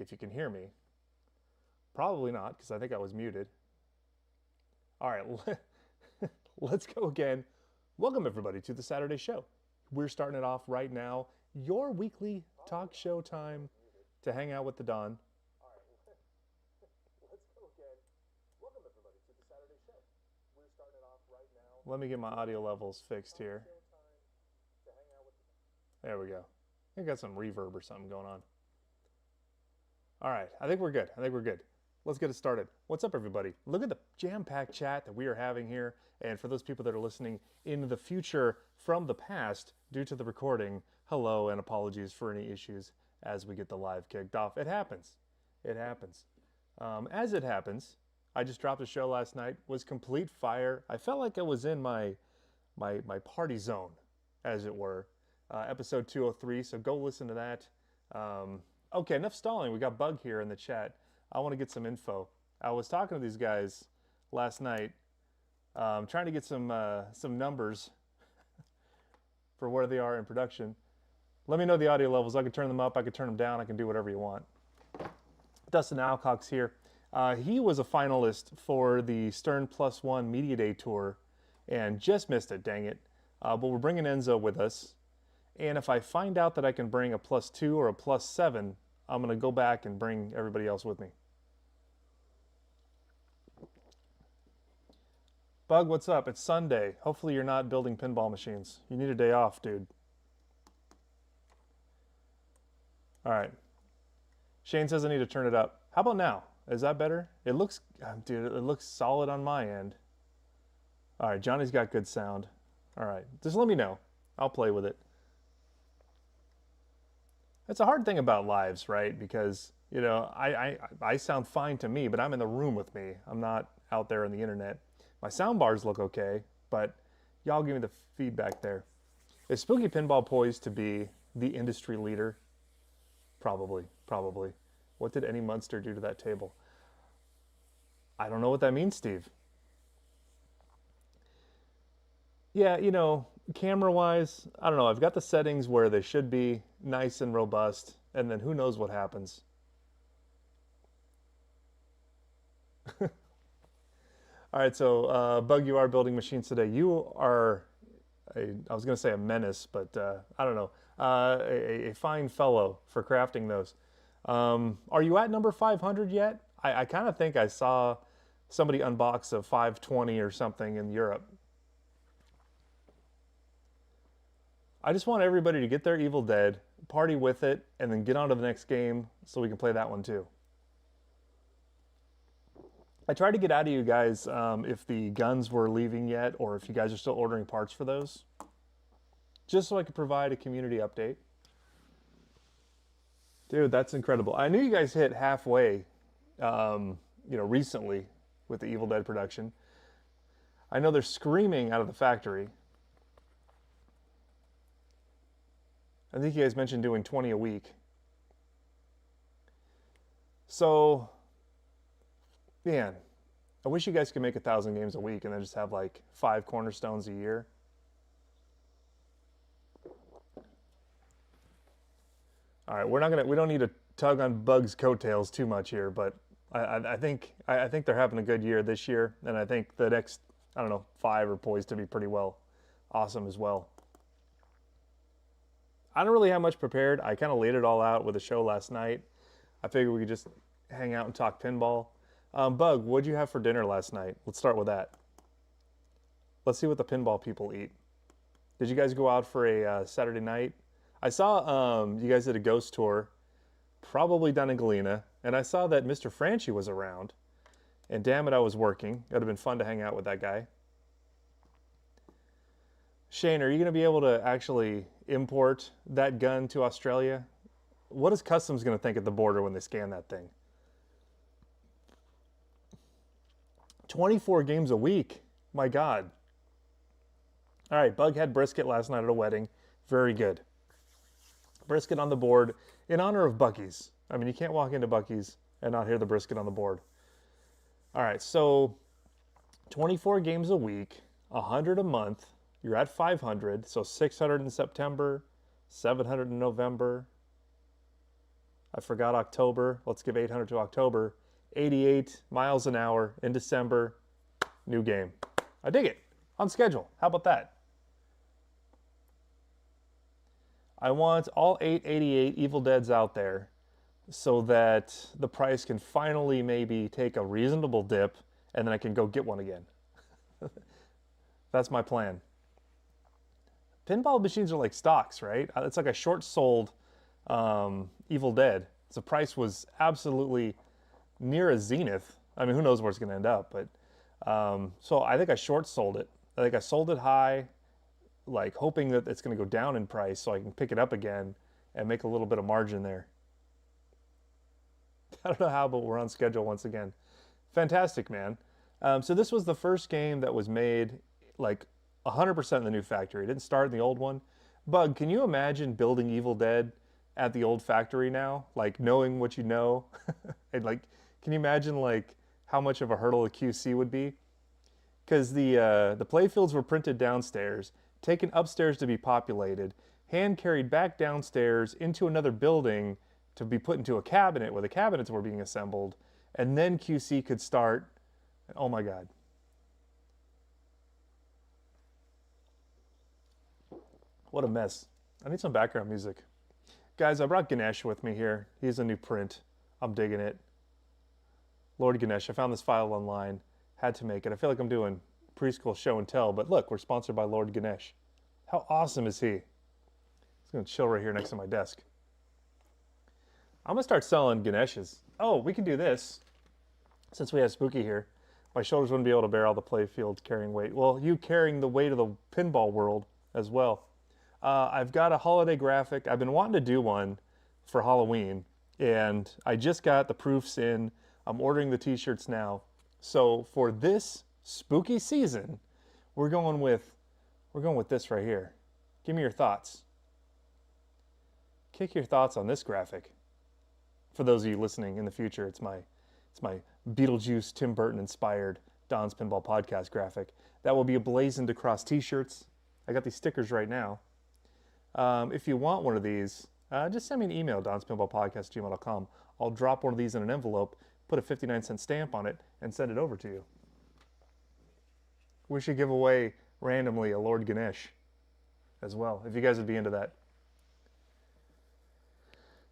if you can hear me. Probably not, because I think I was muted. All right, let's go again. Welcome, everybody, to the Saturday show. We're starting it off right now. Your weekly talk show time to hang out with the Don. All right, let's go again. Welcome, everybody, to the Saturday show. We're starting it off right now. Let me get my audio levels fixed here. There we go. I got some reverb or something going on. All right, I think we're good. Let's get it started. What's up, everybody? Look at the jam-packed chat that we are having here. And for those people that are listening in the future from the past, due to the recording, hello and apologies for any issues as we get the live kicked off. It happens. As it happens, I just dropped a show last night, was complete fire. I felt like I was in my party zone, as it were. Episode 203, so go listen to that. Okay, enough stalling. We got Bug here in the chat. I want to get some info. I was talking to these guys last night, trying to get some numbers for where they are in production. Let me know the audio levels. I can turn them up, I can turn them down, I can do whatever you want. Dustin Alcock's here. He was a finalist for the Stern Plus One Media Day Tour and just missed it, dang it. But we're bringing Enzo with us. And if I find out that I can bring a +2 or a +7, I'm going to go back and bring everybody else with me. Bug, what's up? It's Sunday. Hopefully you're not building pinball machines. You need a day off, dude. All right. Shane says I need to turn it up. How about now? Is that better? It looks, dude, it looks solid on my end. All right, Johnny's got good sound. All right, just let me know. I'll play with it. That's a hard thing about lives, right? Because, you know, I sound fine to me, but I'm in the room with me. I'm not out there on the internet. My sound bars look okay, but y'all give me the feedback there. Is Spooky Pinball poised to be the industry leader? Probably. What did any Munster do to that table? I don't know what that means, Steve. Yeah, you know, camera-wise, I don't know. I've got the settings where they should be nice and robust, and then who knows what happens. All right, so Bug, you are building machines today. You are, I was going to say a menace, but I don't know, a fine fellow for crafting those. Are you at number 500 yet? I kind of think I saw somebody unbox a 520 or something in Europe. I just want everybody to get their Evil Dead, party with it, and then get on to the next game so we can play that one too. I tried to get out of you guys if the guns were leaving yet or if you guys are still ordering parts for those, just so I could provide a community update. Dude, that's incredible. I knew you guys hit halfway, recently with the Evil Dead production. I know they're screaming out of the factory. I think you guys mentioned doing 20 a week. So, man, I wish you guys could make 1,000 games a week and then just have like 5 cornerstones a year. All right, we don't need to tug on Bug's coattails too much here, but I think they're having a good year this year, and I think the next, 5 are poised to be pretty awesome as well. I don't really have much prepared. I kind of laid it all out with a show last night. I figured we could just hang out and talk pinball. Bug, what'd you have for dinner last night? Let's start with that. Let's see what the pinball people eat. Did you guys go out for a Saturday night? I saw you guys did a ghost tour, probably down in Galena, and I saw that Mr. Franchi was around. And damn it, I was working. It would have been fun to hang out with that guy. Shane, are you going to be able to actually import that gun to Australia? What is Customs going to think at the border when they scan that thing? 24 games a week. My God. All right, Bug had brisket last night at a wedding. Very good. Brisket on the board in honor of Buc-ee's. I mean, you can't walk into Buc-ee's and not hear the brisket on the board. All right, so 24 games a week, 100 a month. You're at 500, so 600 in September, 700 in November. I forgot October. Let's give 800 to October. 88 miles an hour in December. New game. I dig it. On schedule. How about that? I want all 888 Evil Deads out there so that the price can finally maybe take a reasonable dip and then I can go get one again. That's my plan. Pinball machines are like stocks, right? It's like a short sold Evil Dead. The price was absolutely near a zenith. I mean, who knows where it's going to end up, but so I think I short sold it. I think I sold it high, like hoping that it's going to go down in price so I can pick it up again and make a little bit of margin there. I don't know how, but we're on schedule once again. Fantastic, man. So this was the first game that was made like 100% in the new factory. It didn't start in the old one. Bug, can you imagine building Evil Dead at the old factory now? Like knowing what you know? And like, can you imagine like how much of a hurdle a QC would be? Because the playfields were printed downstairs, taken upstairs to be populated, hand carried back downstairs into another building to be put into a cabinet where the cabinets were being assembled, and then QC could start. Oh my God. What a mess. I need some background music. Guys, I brought Ganesh with me here. He's a new print. I'm digging it. Lord Ganesh, I found this file online. Had to make it. I feel like I'm doing preschool show and tell, but look, we're sponsored by Lord Ganesh. How awesome is he? He's going to chill right here next to my desk. I'm going to start selling Ganeshes. Oh, we can do this. Since we have Spooky here, my shoulders wouldn't be able to bear all the playfield carrying weight. Well, you carrying the weight of the pinball world as well. I've got a holiday graphic. I've been wanting to do one for Halloween, and I just got the proofs in. I'm ordering the t-shirts now. So for this spooky season, we're going with this right here. Give me your thoughts. Kick your thoughts on this graphic. For those of you listening in the future, it's my Beetlejuice, Tim Burton inspired Don's Pinball Podcast graphic. That will be emblazoned across t-shirts. I got these stickers right now. If you want one of these, just send me an email, donspinballpodcast@gmail.com. I'll drop one of these in an envelope, put a 59-cent stamp on it, and send it over to you. We should give away randomly a Lord Ganesh as well, if you guys would be into that.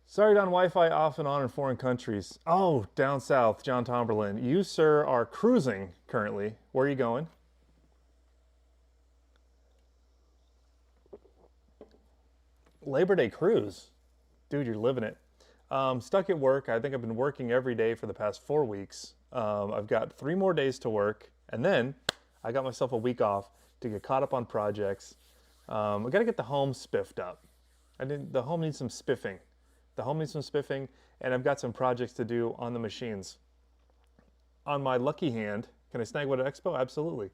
Sorry, Don, Wi-Fi off and on in foreign countries. Oh, down south, John Tomberlin. You, sir, are cruising currently. Where are you going? Labor Day cruise. Dude, you're living it. Stuck at work. I think I've been working every day for the past 4 weeks. I've got 3 more days to work, and then I got myself a week off to get caught up on projects. I got to get the home spiffed up. The home needs some spiffing. The home needs some spiffing, and I've got some projects to do on the machines. On my lucky hand, can I snag one at Expo? Absolutely.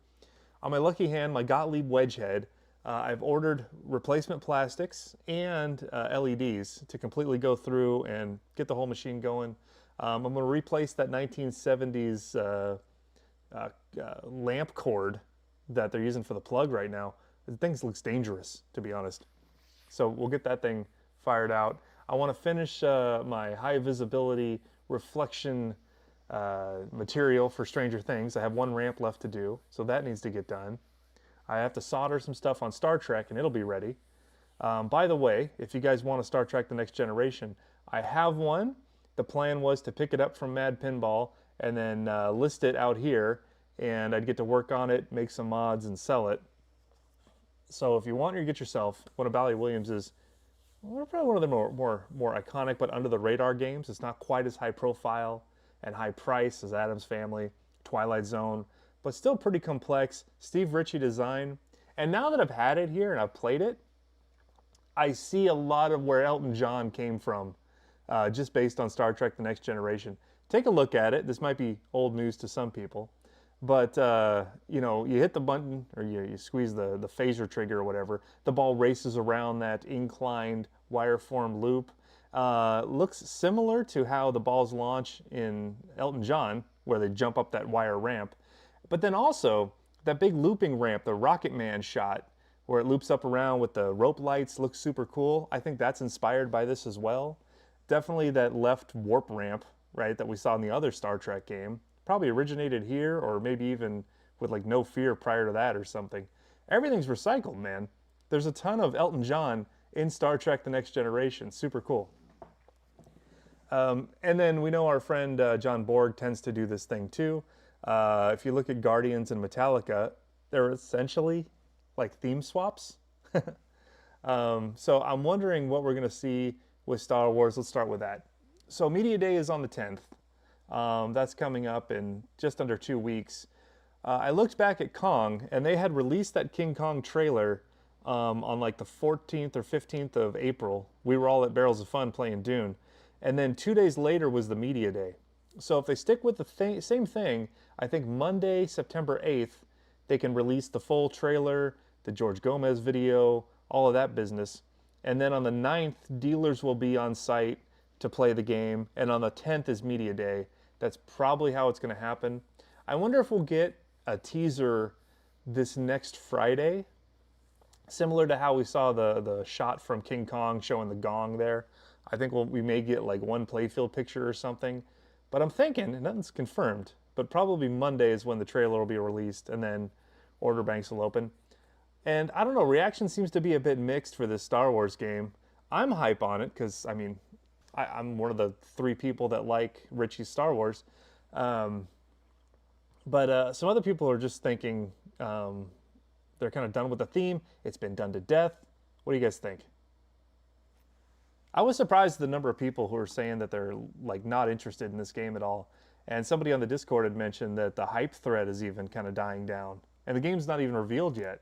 On my lucky hand, my Gottlieb wedge head, I've ordered replacement plastics and LEDs to completely go through and get the whole machine going. I'm going to replace that 1970s lamp cord that they're using for the plug right now. The thing looks dangerous, to be honest. So we'll get that thing fired out. I want to finish my high visibility reflection material for Stranger Things. I have 1 ramp left to do, so that needs to get done. I have to solder some stuff on Star Trek, and it'll be ready. By the way, if you guys want to Star Trek The Next Generation, I have one. The plan was to pick it up from Mad Pinball and then list it out here, and I'd get to work on it, make some mods, and sell it. So if you want to get yourself one of Bally Williams's, probably one of the more iconic but under the radar games. It's not quite as high profile and high price as Addams Family, Twilight Zone, but still pretty complex. Steve Ritchie design. And now that I've had it here and I've played it, I see a lot of where Elton John came from, just based on Star Trek The Next Generation. Take a look at it. This might be old news to some people. But, you know, you hit the button or you squeeze the phaser trigger or whatever. The ball races around that inclined wire-formed loop. Looks similar to how the balls launch in Elton John, where they jump up that wire ramp. But then also, that big looping ramp, the Rocket Man shot, where it loops up around with the rope lights, looks super cool. I think that's inspired by this as well. definitely that left warp ramp, right, that we saw in the other Star Trek game. Probably originated here, or maybe even with like No Fear prior to that or something. Everything's recycled, man. There's a ton of Elton John in Star Trek The Next Generation. Super cool. And then we know our friend John Borg tends to do this thing too. If you look at Guardians and Metallica, they're essentially like theme swaps. So I'm wondering what we're going to see with Star Wars. Let's start with that. So Media Day is on the 10th. That's coming up in just under 2 weeks. I looked back at Kong, and they had released that King Kong trailer on like the 14th or 15th of April. We were all at Barrels of Fun playing Dune. And then 2 days later was the Media Day. So if they stick with the same thing, I think Monday, September 8th, they can release the full trailer, the George Gomez video, all of that business. And then on the 9th, dealers will be on site to play the game. And on the 10th is Media Day. That's probably how it's going to happen. I wonder if we'll get a teaser this next Friday, similar to how we saw the shot from King Kong showing the gong there. I think we may get like one playfield picture or something. But I'm thinking, and nothing's confirmed, but probably Monday is when the trailer will be released, and then order banks will open. And I don't know, reaction seems to be a bit mixed for this Star Wars game. I'm hype on it because, I mean, I'm one of the 3 people that like Richie's Star Wars. But some other people are just thinking they're kind of done with the theme. It's been done to death. What do you guys think? I was surprised at the number of people who are saying that they're like not interested in this game at all. And somebody on the Discord had mentioned that the hype thread is even kind of dying down, and the game's not even revealed yet.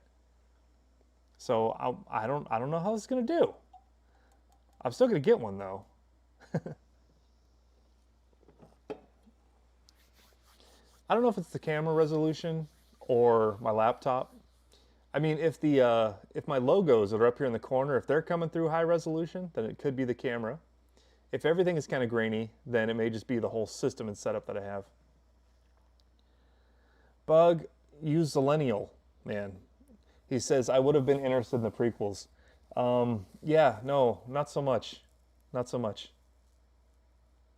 So I don't know how this is going to do. I'm still going to get one though. I don't know if it's the camera resolution or my laptop. I mean, if my logos that are up here in the corner, if they're coming through high resolution, then it could be the camera. If everything is kind of grainy, then it may just be the whole system and setup that I have. Bug, you Zillennial, man. He says, I would have been interested in the prequels. Yeah, no, not so much. Not so much.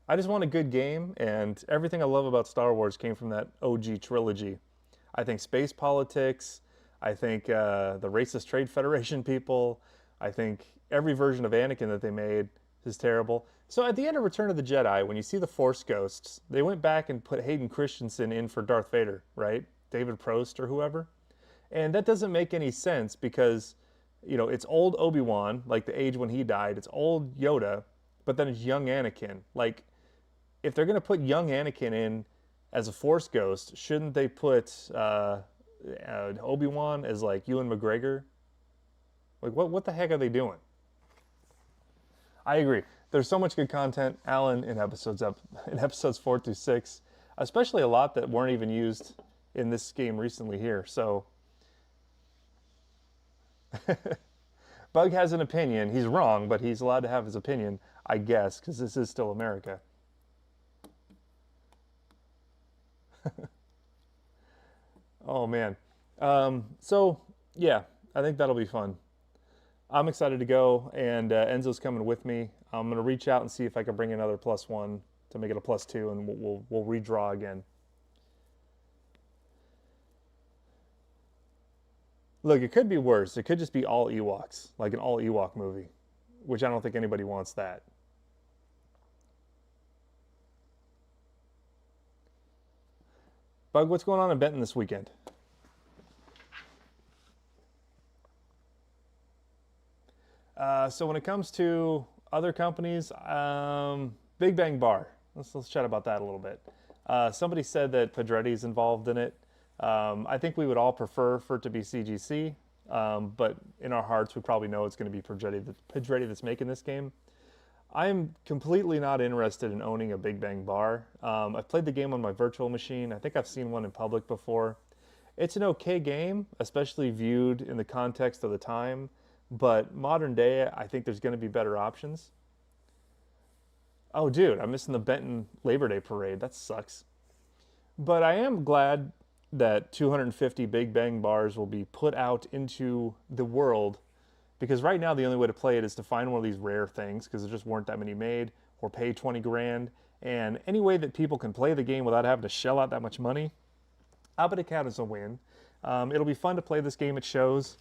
I just want a good game, and everything I love about Star Wars came from that OG trilogy. I think space politics, I think the racist Trade Federation people, I think every version of Anakin that they made is terrible. So at the end of Return of the Jedi, when you see the Force Ghosts, they went back and put Hayden Christensen in for Darth Vader, right? David Prost or whoever. And that doesn't make any sense because, you know, it's old Obi-Wan, like the age when he died. It's old Yoda, but then it's young Anakin. Like, if they're going to put young Anakin in as a Force Ghost, shouldn't they put Obi-Wan as like Ewan McGregor? Like, what the heck are they doing? I agree. There's so much good content, Alan, in episodes 4 through 6, especially a lot that weren't even used in this game recently here. So Bug has an opinion. He's wrong, but he's allowed to have his opinion, I guess, because this is still America. Oh, man. So, yeah, I think that'll be fun. I'm excited to go, and Enzo's coming with me. I'm going to reach out and see if I can bring another +1 to make it a +2, and we'll redraw again. Look, it could be worse. It could just be all Ewoks, like an all Ewok movie, which I don't think anybody wants that. Bug, what's going on in Benton this weekend? So when it comes to other companies, Big Bang Bar. Let's chat about that a little bit. Somebody said that Pedretti's involved in it. I think we would all prefer for it to be CGC, but in our hearts we probably know it's going to be Pedretti that's making this game. I'm completely not interested in owning a Big Bang Bar. I've played the game on my virtual machine. I think I've seen one in public before. It's an okay game, especially viewed in the context of the time, but modern day, I think there's going to be better options. Oh, dude, I'm missing the Benton Labor Day Parade. That sucks. But I am glad that 250 Big Bang Bars will be put out into the world, because right now the only way to play it is to find one of these rare things, because there just weren't that many made, or pay 20 grand. And any way that people can play the game without having to shell out that much money, I bet it count as a win. It'll be fun to play this game at shows.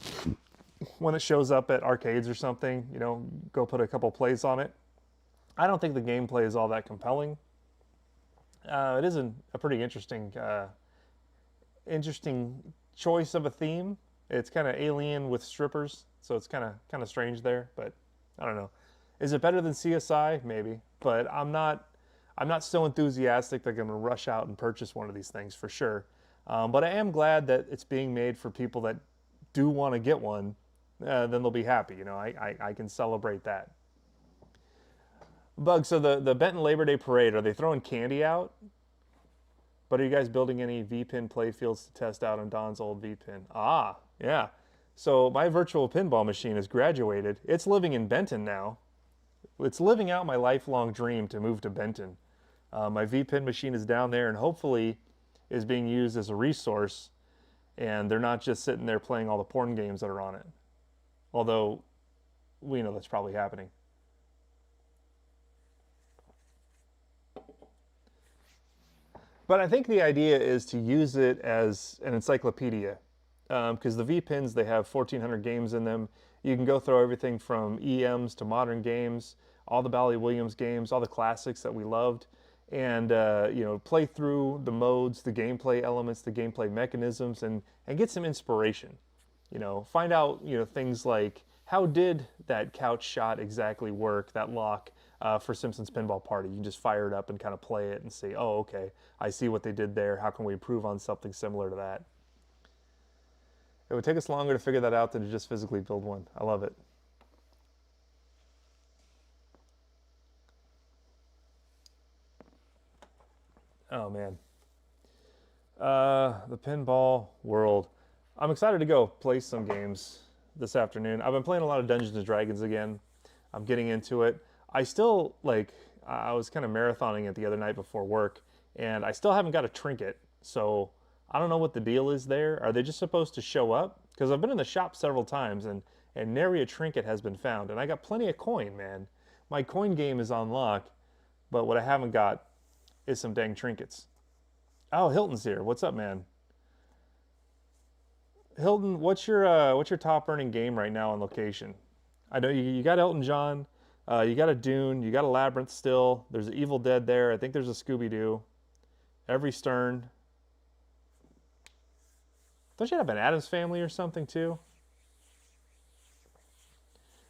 When it shows up at arcades or something, you know, go put a couple plays on it. I don't think the gameplay is all that compelling. It is a pretty interesting choice of a theme. It's kind of alien with strippers, so it's kind of strange there. But I don't know. Is it better than CSI? Maybe, but I'm not so enthusiastic that I'm going to rush out and purchase one of these things for sure. But I am glad that it's being made for people that do want to get one. Then they'll be happy. You know, I can celebrate that. Bug, so the Benton Labor Day Parade, are they throwing candy out? But are you guys building any VPIN playfields to test out on Don's old VPIN? Ah, yeah. So my virtual pinball machine has graduated. It's living in Benton now. It's living out my lifelong dream to move to Benton. My VPIN machine is down there and hopefully is being used as a resource, and they're not just sitting there playing all the porn games that are on it. Although we know that's probably happening. But I think the idea is to use it as an encyclopedia, because the VPINs, they have 1,400 games in them. You can go through everything from EMs to modern games, all the Bally Williams games, all the classics that we loved, and you know, play through the modes, the gameplay elements, the gameplay mechanisms, and get some inspiration. You know, find out, you know, things like, how did that couch shot exactly work, that lock, for Simpsons Pinball Party? You can just fire it up and kind of play it and say, oh, okay, I see what they did there. How can we improve on something similar to that? It would take us longer to figure that out than to just physically build one. I love it. Oh, man. The pinball world. I'm excited to go play some games this afternoon. I've been playing a lot of Dungeons and Dragons again. I'm getting into it. I still, like, I was kind of marathoning it the other night before work, and I still haven't got a trinket. So I don't know what the deal is there. Are they just supposed to show up? Because I've been in the shop several times, and nary a trinket has been found. And I got plenty of coin, man. My coin game is on lock, but what I haven't got is some dang trinkets. Oh, Hilton's here. What's up, man? Hilton, what's your top earning game right now on location? I know you got Elton John, you got a Dune, you got a Labyrinth still. There's an Evil Dead there. I think there's a Scooby-Doo. Every Stern. Don't you have an Addams Family or something too?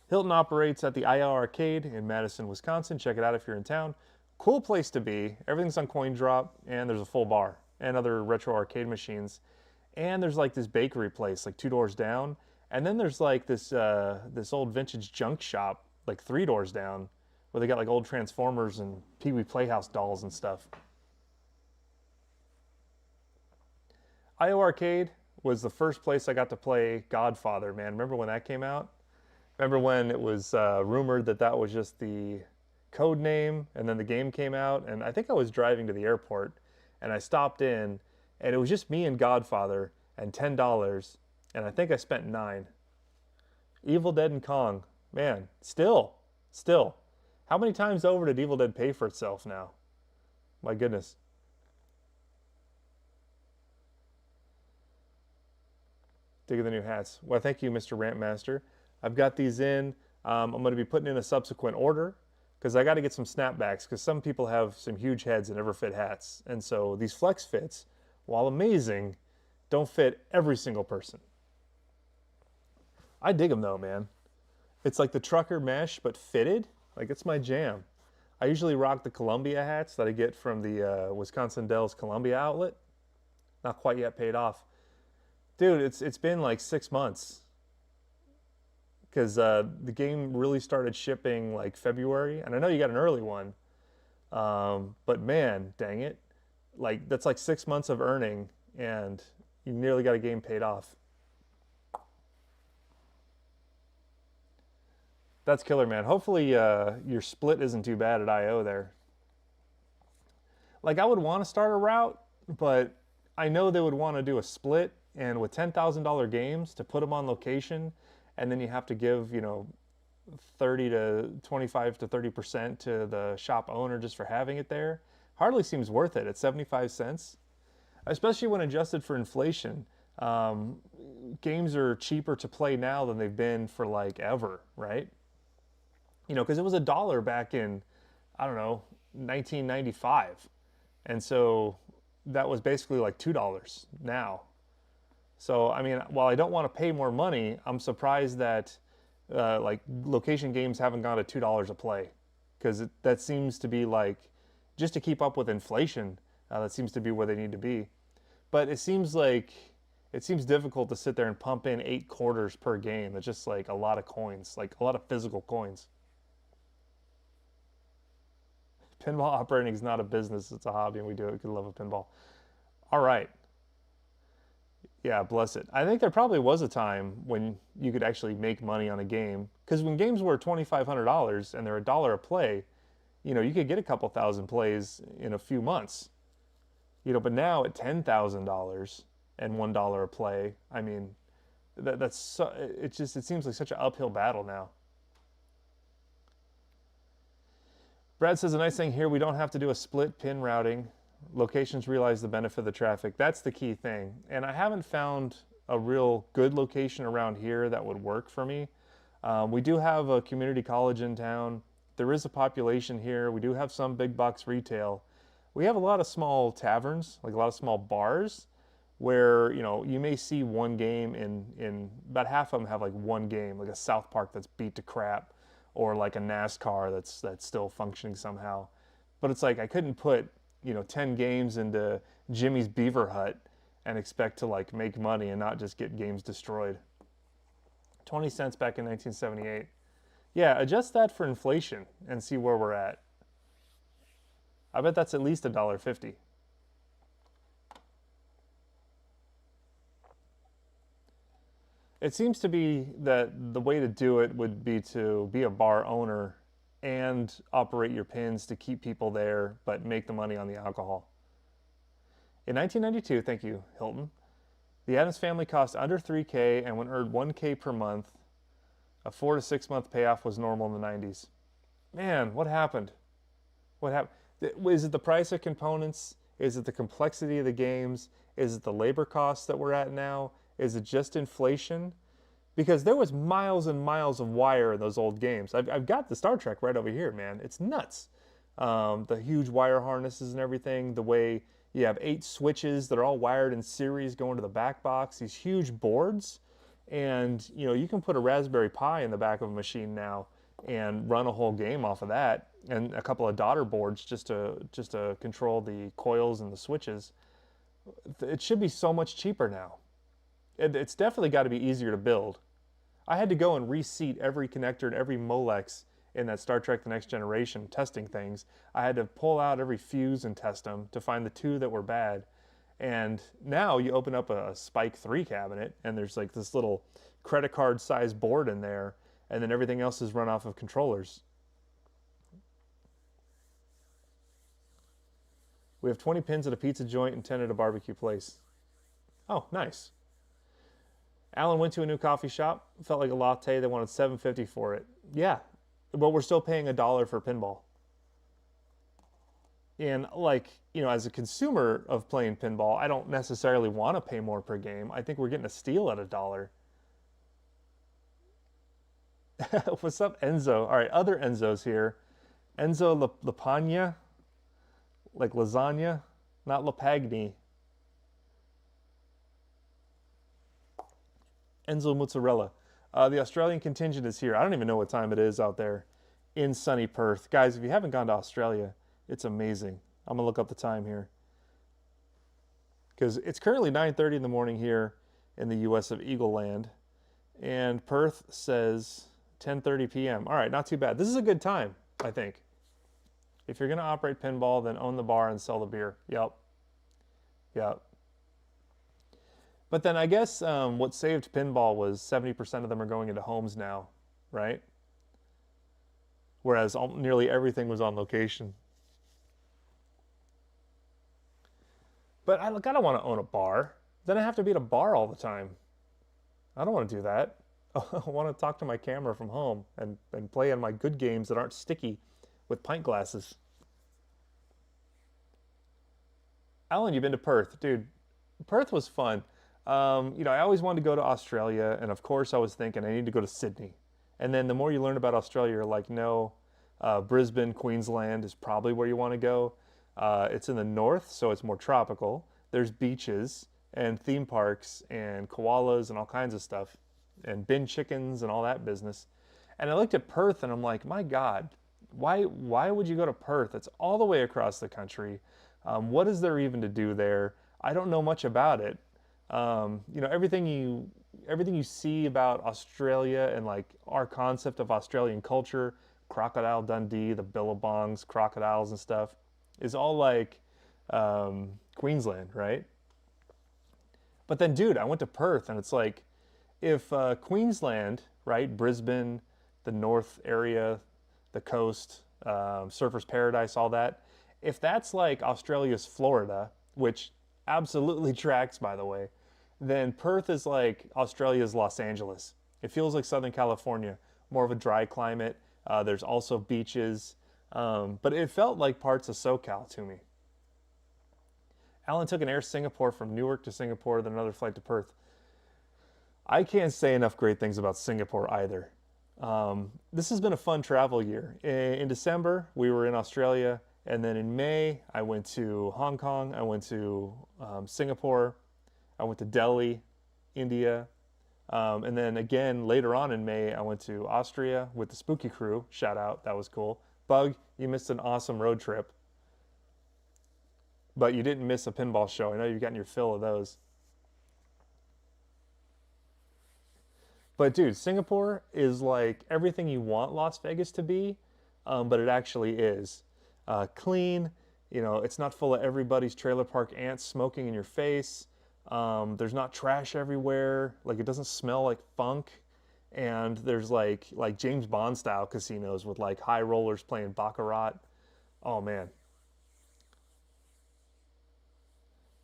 Hilton operates at the IO Arcade in Madison, Wisconsin. Check it out if you're in town. Cool place to be. Everything's on coin drop, and there's a full bar and other retro arcade machines. And there's like this bakery place like 2 doors down. And then there's like this old vintage junk shop like 3 doors down where they got like old Transformers and Pee-wee Playhouse dolls and stuff. IO Arcade was the first place I got to play Godfather, man. Remember when that came out? Remember when it was rumored that that was just the code name, and then the game came out, and I think I was driving to the airport, and I stopped in, and it was just me and Godfather, and $10, and I think I spent $9. Evil Dead and Kong, man, still. How many times over did Evil Dead pay for itself now? My goodness. Dig of the new hats. Well, thank you, Mr. Rantmaster. I've got these in. I'm going to be putting in a subsequent order because I got to get some snapbacks because some people have some huge heads and never fit hats. And so these flex fits, while amazing, don't fit every single person. I dig them though, man. It's like the trucker mesh, but fitted. Like, it's my jam. I usually rock the Columbia hats that I get from the Wisconsin Dells Columbia outlet. Not quite yet paid off. Dude, it's been like 6 months. Because the game really started shipping like February. And I know you got an early one. But man, dang it. Like, that's like 6 months of earning. And you nearly got a game paid off. That's killer, man. Hopefully your split isn't too bad at I.O. there. Like, I would want to start a route, but I know they would want to do a split. And with $10,000 games to put them on location, and then you have to give, you know, 30 to 25 to 30% to the shop owner just for having it there hardly seems worth it at 75 cents, especially when adjusted for inflation. Um, Games are cheaper to play now than they've been for like ever, right? You know, because it was a dollar back in, I don't know, 1995. And so that was basically like $2 now. So, I mean, while I don't want to pay more money, I'm surprised that like location games haven't gone to $2 a play, because that seems to be like just to keep up with inflation. That seems to be where they need to be. But it seems difficult to sit there and pump in 8 quarters per game. It's just like a lot of coins, like a lot of physical coins. Pinball operating is not a business; it's a hobby, and we do it because we love a pinball. All right. Yeah, bless it. I think there probably was a time when you could actually make money on a game. Because when games were $2,500 and they're a dollar a play, you know, you could get a couple thousand plays in a few months. You know, but now at $10,000 and $1 a play, I mean, that's so, it seems like such an uphill battle now. Brad says a nice thing here, we don't have to do a split pin routing. Locations realize the benefit of the traffic. That's the key thing. And I haven't found a real good location around here that would work for me. We do have a community college in town. There is a population here. We do have some big box retail. We have a lot of small taverns, like a lot of small bars, where you know you may see one game in about half of them have like one game, like a South Park that's beat to crap, or like a NASCAR that's still functioning somehow. But it's like I couldn't put, you know, 10 games into Jimmy's Beaver Hut and expect to like make money and not just get games destroyed. 20 cents back in 1978. Yeah, adjust that for inflation and see where we're at. I bet that's at least $1.50. It seems to be that the way to do it would be to be a bar owner and operate your pins to keep people there, but make the money on the alcohol. In 1992, thank you, Hilton, the Adams family cost under 3K and would earn 1K per month. A 4 to 6 month payoff was normal in the 90s. Man, what happened? What happened? Is it the price of components? Is it the complexity of the games? Is it the labor costs that we're at now? Is it just inflation? Because there was miles and miles of wire in those old games. I've got the Star Trek right over here, man. It's nuts. The huge wire harnesses and everything, the way you have 8 switches that are all wired in series going to the back box, these huge boards. And you know, you can put a Raspberry Pi in the back of a machine now and run a whole game off of that, and a couple of daughter boards just to control the coils and the switches. It should be so much cheaper now. It's definitely got to be easier to build. I had to go and reseat every connector and every Molex in that Star Trek The Next Generation testing things. I had to pull out every fuse and test them to find the 2 that were bad. And now you open up a Spike 3 cabinet and there's like this little credit card size board in there, and then everything else is run off of controllers. We have 20 pins at a pizza joint and 10 at a barbecue place. Oh, nice. Alan went to a new coffee shop, felt like a latte, they wanted $7.50 for it. Yeah, but we're still paying $1 for pinball. And like, you know, as a consumer of playing pinball, I don't necessarily want to pay more per game. I think we're getting a steal at $1. What's up, Enzo? All right, other Enzos here. Enzo Lapagna, like lasagna, not Lapagni. Enzo Mozzarella. The Australian contingent is here. I don't even know what time it is out there in sunny Perth. Guys, if you haven't gone to Australia, it's amazing. I'm going to look up the time here, because it's currently 9:30 in the morning here in the US of Eagle Land, and Perth says 10:30 p.m. All right, not too bad. This is a good time, I think. If you're going to operate pinball, then own the bar and sell the beer. Yep. Yep. But then I guess what saved pinball was 70% of them are going into homes now, right? Whereas nearly everything was on location. But I don't want to own a bar. Then I have to be at a bar all the time. I don't want to do that. I want to talk to my camera from home and play on my good games that aren't sticky with pint glasses. Alan, you've been to Perth, dude. Perth was fun. I always wanted to go to Australia, and of course, I was thinking I need to go to Sydney. And then the more you learn about Australia, you're like, no, Brisbane, Queensland is probably where you want to go. It's in the north, so it's more tropical. There's beaches and theme parks and koalas and all kinds of stuff, and bin chickens and all that business. And I looked at Perth, and I'm like, my God, why would you go to Perth? It's all the way across the country. What is there even to do there? I don't know much about it. Everything you see about Australia and like our concept of Australian culture, Crocodile Dundee, the Billabongs, crocodiles and stuff, is all like Queensland, right? But then, dude, I went to Perth, and it's like if Queensland, right, Brisbane, the north area, the coast, Surfers Paradise, all that, if that's like Australia's Florida, which absolutely tracks, by the way, then Perth is like Australia's Los Angeles. It feels like Southern California, more of a dry climate. There's also beaches, but it felt like parts of SoCal to me. Alan took an Air Singapore from Newark to Singapore, then another flight to Perth. I can't say enough great things about Singapore either. This has been a fun travel year. In December, we were in Australia, and then in May, I went to Hong Kong, I went to Singapore, I went to Delhi, India, and then again later on in May, I went to Austria with the Spooky Crew. Shout out, that was cool. Bug, you missed an awesome road trip, but you didn't miss a pinball show. I know you've gotten your fill of those. But dude, Singapore is like everything you want Las Vegas to be, but it actually is. Clean, it's not full of everybody's trailer park ants smoking in your face. There's not trash everywhere. Like it doesn't smell like funk. And there's like James Bond style casinos with like high rollers playing baccarat. Oh man,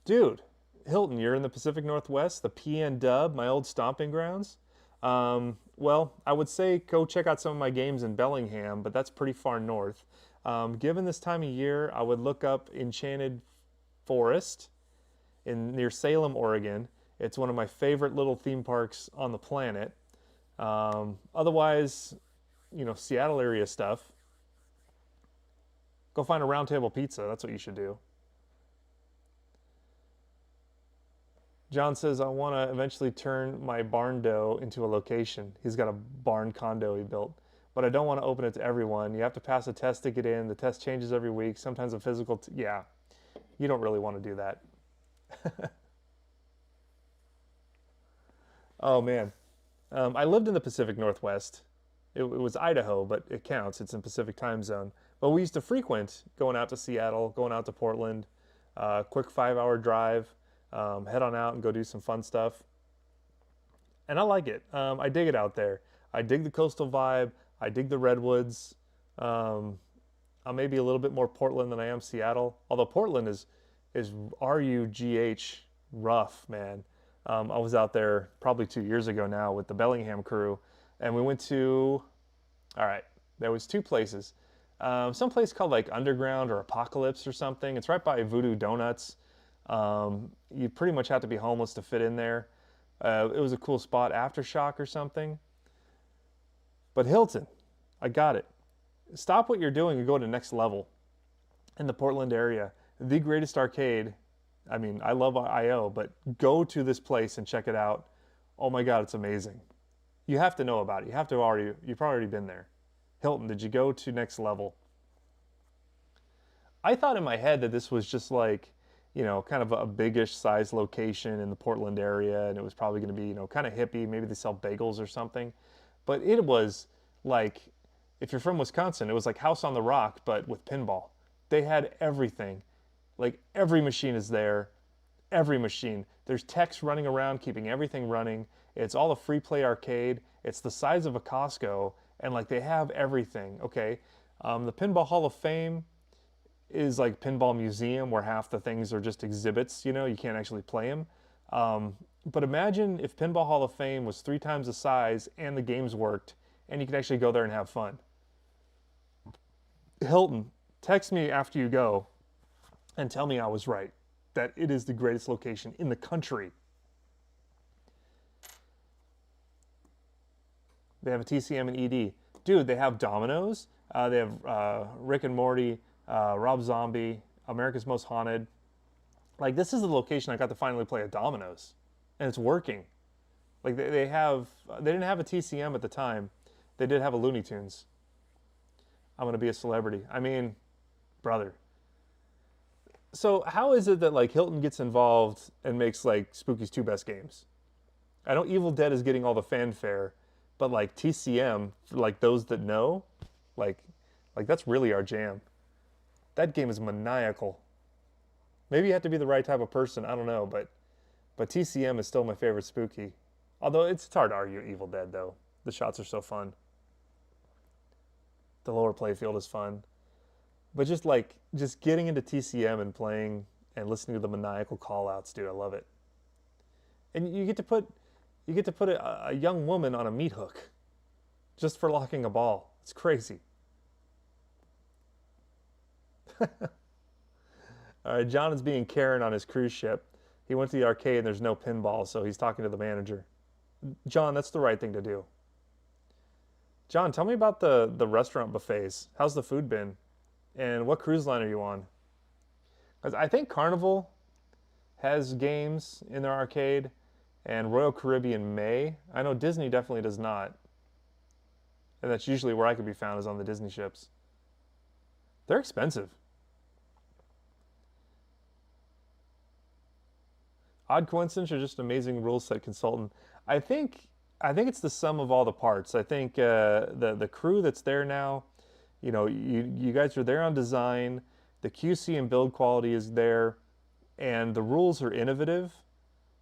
dude, Hilton, you're in the Pacific Northwest, the PN Dub, my old stomping grounds. Well, I would say go check out some of my games in Bellingham, but that's pretty far north. Given this time of year, I would look up Enchanted Forest near Salem, Oregon. It's one of my favorite little theme parks on the planet. Otherwise, Seattle area stuff. Go find a Round Table Pizza. That's what you should do. John says, I want to eventually turn my barn dough into a location. He's got a barn condo he built, but I don't want to open it to everyone. You have to pass a test to get in. The test changes every week. Sometimes a physical, yeah, you don't really want to do that. Oh man. I lived in the Pacific Northwest. It was Idaho, but it counts. It's in Pacific time zone. But we used to frequent going out to Seattle, going out to Portland, quick 5 hour drive, head on out and go do some fun stuff. And I like it. I dig it out there. I dig the coastal vibe. I dig the redwoods. I'm maybe a little bit more Portland than I am Seattle. Although Portland is RUGH rough, man. I was out there probably 2 years ago now with the Bellingham crew, and we went to, all right, there was two places. Some place called like Underground or Apocalypse or something. It's right by Voodoo Donuts. You pretty much have to be homeless to fit in there. It was a cool spot, Aftershock or something. But Hilton, I got it. Stop what you're doing and go to next level in the Portland area. The greatest arcade. I mean, I love IO, but go to this place and check it out. Oh my God, it's amazing. You have to know about it. You've probably already been there. Hilton, did you go to next level? I thought in my head that this was just like, kind of a biggish size location in the Portland area, and it was probably going to be, kind of hippie. Maybe they sell bagels or something. But it was like, if you're from Wisconsin, it was like House on the Rock, but with pinball. They had everything. Like every machine is there. Every machine. There's techs running around keeping everything running. It's all a free play arcade. It's the size of a Costco, and like they have everything. Okay, the Pinball Hall of Fame is like Pinball Museum, where half the things are just exhibits. You can't actually play them. But imagine if Pinball Hall of Fame was 3 times the size and the games worked and you could actually go there and have fun. Hilton, text me after you go and tell me I was right, that it is the greatest location in the country. They have a TCM and ED. Dude, they have Domino's. They have Rick and Morty, Rob Zombie, America's Most Haunted. Like, this is the location I got to finally play at Domino's. And it's working. Like, they didn't have a TCM at the time. They did have a Looney Tunes. I'm going to be a celebrity. I mean, brother. So how is it that, like, Hilton gets involved and makes, like, Spooky's 2 best games? I know Evil Dead is getting all the fanfare, but, like, TCM, for, like, those that know, like that's really our jam. That game is maniacal. Maybe you have to be the right type of person, I don't know, but TCM is still my favorite Spooky. Although it's hard to argue Evil Dead, though. The shots are so fun. The lower playfield is fun. But just getting into TCM and playing and listening to the maniacal call-outs, dude, I love it. And you get to put a young woman on a meat hook just for locking a ball. It's crazy. All right, John is being Karen on his cruise ship. He went to the arcade and there's no pinball, so he's talking to the manager. John, that's the right thing to do. John, tell me about the restaurant buffets. How's the food been? And what cruise line are you on? Because I think Carnival has games in their arcade, and Royal Caribbean may. I know Disney definitely does not. And that's usually where I could be found, is on the Disney ships. They're expensive. Odd coincidence or just amazing rule set consultant? I think it's the sum of all the parts. I think the crew that's there now, you know, you guys are there on design, the QC and build quality is there, and the rules are innovative.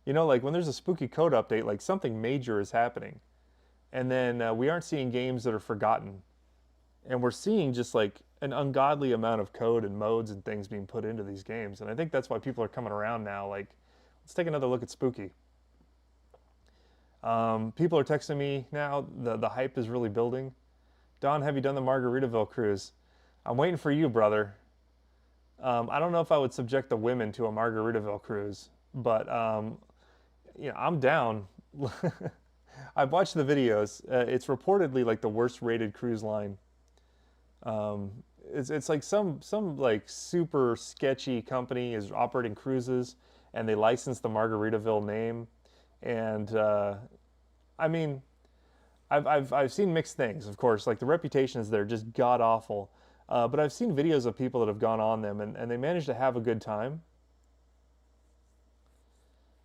You know, like when there's a Spooky code update, like something major is happening. And then we aren't seeing games that are forgotten. And we're seeing just like an ungodly amount of code and modes and things being put into these games. And I think that's why people are coming around now. Like, let's take another look at Spooky. People are texting me now. The hype is really building. Don, have you done the Margaritaville cruise? I'm waiting for you, brother. I don't know if I would subject the women to a Margaritaville cruise, but you know, I'm down. I've watched the videos. It's reportedly like the worst rated cruise line. It's like some like super sketchy company is operating cruises, and they license the Margaritaville name. And I mean, I've seen mixed things, of course. Like the reputation is there, just god awful. But I've seen videos of people that have gone on them, and they managed to have a good time.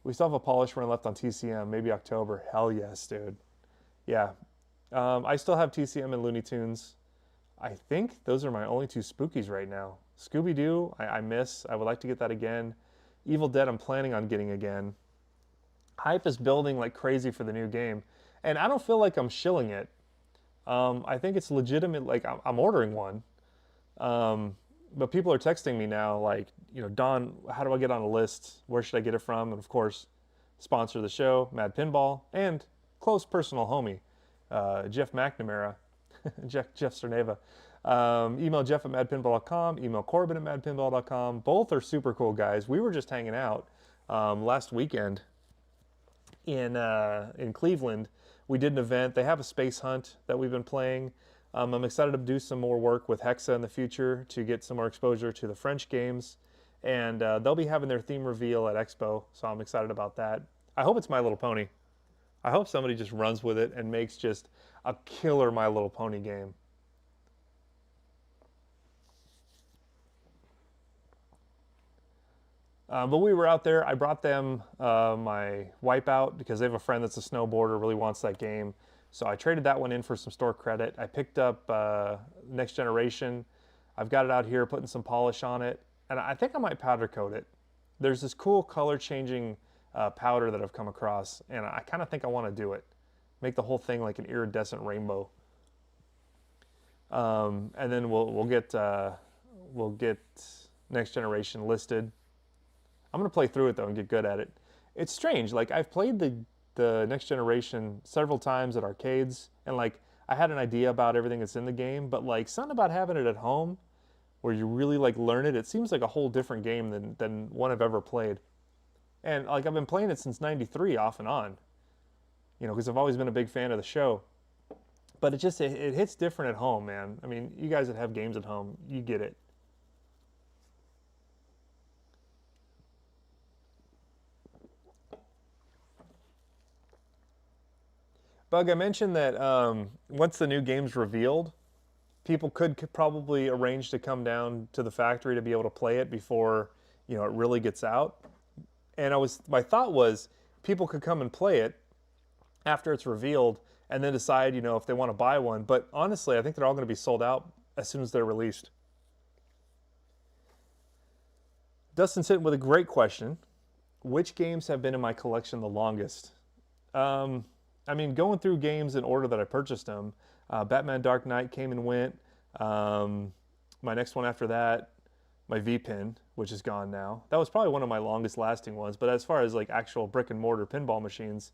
We still have a polish run left on TCM, maybe October. Hell yes, dude. Yeah. I still have TCM and Looney Tunes. I think those are my only 2 Spookies right now. Scooby-Doo, I miss. I would like to get that again. Evil Dead, I'm planning on getting again. Hype is building like crazy for the new game. And I don't feel like I'm shilling it. I think it's legitimate, like I'm ordering one. But people are texting me now, like, you know, Don, how do I get on a list? Where should I get it from? And of course, sponsor of the show, Mad Pinball, and close personal homie, Jeff McNamara, Jeff Cerneva. Email Jeff at madpinball.com, email Corbin at madpinball.com. Both are super cool guys. We were just hanging out last weekend in Cleveland. We did an event. They have a space hunt that we've been playing. I'm excited to do some more work with Hexa in the future to get some more exposure to the French games. And they'll be having their theme reveal at Expo, so I'm excited about that. I hope it's My Little Pony. I hope somebody just runs with it and makes just a killer My Little Pony game. But we were out there. I brought them my Wipeout because they have a friend that's a snowboarder, really wants that game. So I traded that one in for some store credit. I picked up Next Generation. I've got it out here, putting some polish on it. And I think I might powder coat it. There's this cool color changing powder that I've come across, and I kind of think I want to do it. Make the whole thing like an iridescent rainbow. And then we'll get Next Generation listed. I'm gonna play through it though and get good at it. It's strange. Like I've played the next generation several times at arcades, and like I had an idea about everything that's in the game, but like something about having it at home where you really like learn it, it seems like a whole different game than one I've ever played. And like I've been playing it since '93 off and on, because I've always been a big fan of the show. But it hits different at home, man. I mean, you guys that have games at home, you get it. Bug, I mentioned that once the new game's revealed, people could probably arrange to come down to the factory to be able to play it before it really gets out. And my thought was people could come and play it after it's revealed and then decide if they want to buy one. But honestly, I think they're all going to be sold out as soon as they're released. Dustin's hitting with a great question. Which games have been in my collection the longest? I mean, going through games in order that I purchased them, Batman Dark Knight came and went. My next one after that, my VPIN, which is gone now. That was probably one of my longest lasting ones. But as far as like actual brick and mortar pinball machines,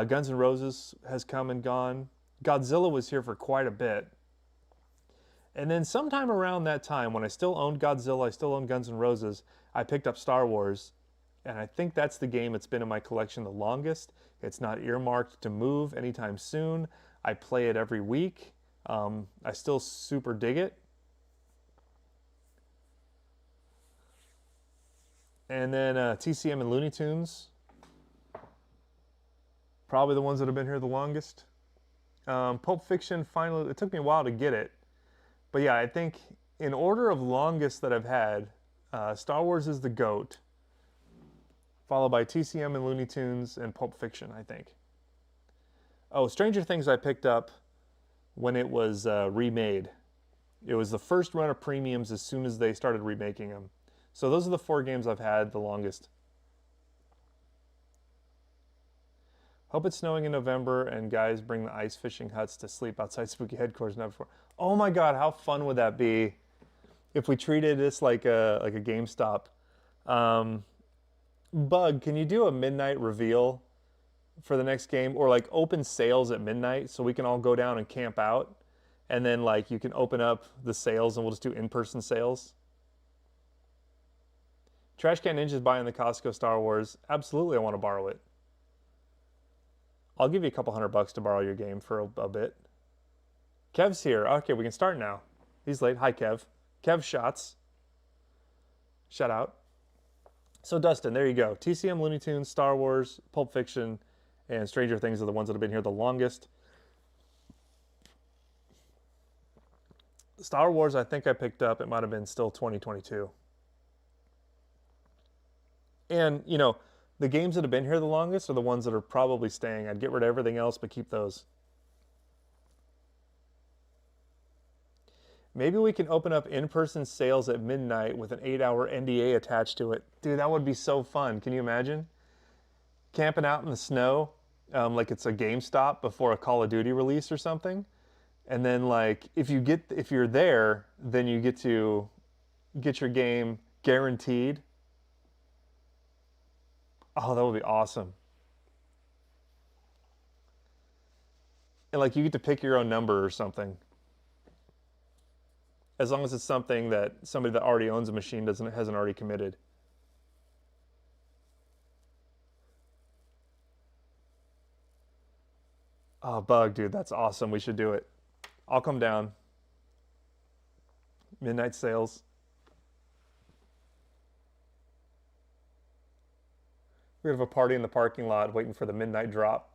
Guns N' Roses has come and gone. Godzilla was here for quite a bit. And then sometime around that time, when I still owned Godzilla, I still owned Guns N' Roses, I picked up Star Wars. And I think that's the game that's been in my collection the longest. It's not earmarked to move anytime soon. I play it every week. I still super dig it. And then TCM and Looney Tunes. Probably the ones that have been here the longest. Pulp Fiction, finally, it took me a while to get it. But yeah, I think in order of longest that I've had, Star Wars is the GOAT, followed by TCM and Looney Tunes and Pulp Fiction, I think. Oh, Stranger Things I picked up when it was remade. It was the first run of premiums as soon as they started remaking them. So those are the 4 games I've had the longest. Hope it's snowing in November and guys bring the ice fishing huts to sleep outside Spooky Headquarters now before. Oh my God, how fun would that be if we treated this like a GameStop? Bug, can you do a midnight reveal for the next game, or like open sales at midnight so we can all go down and camp out, and then like you can open up the sales and we'll just do in-person sales? Trash Can Ninja's buying the Costco Star Wars. Absolutely, I want to borrow it. I'll give you a couple $100 to borrow your game for a bit. Kev's here. Okay, we can start now. He's late. Hi, Kev. Kev Shots. Shout out. So Dustin, there you go. TCM, Looney Tunes, Star Wars, Pulp Fiction, and Stranger Things are the ones that have been here the longest. Star Wars, I think I picked up. It might have been still 2022. And, the games that have been here the longest are the ones that are probably staying. I'd get rid of everything else, but keep those. Maybe we can open up in-person sales at midnight with an 8-hour NDA attached to it. Dude, that would be so fun. Can you imagine? Camping out in the snow, like it's a GameStop before a Call of Duty release or something. And then like, if you're there, then you get to get your game guaranteed. Oh, that would be awesome. And like you get to pick your own number or something. As long as it's something that somebody that already owns a machine hasn't already committed. Oh, Bug, dude, that's awesome. We should do it. I'll come down. Midnight sales. We're gonna have a party in the parking lot waiting for the midnight drop.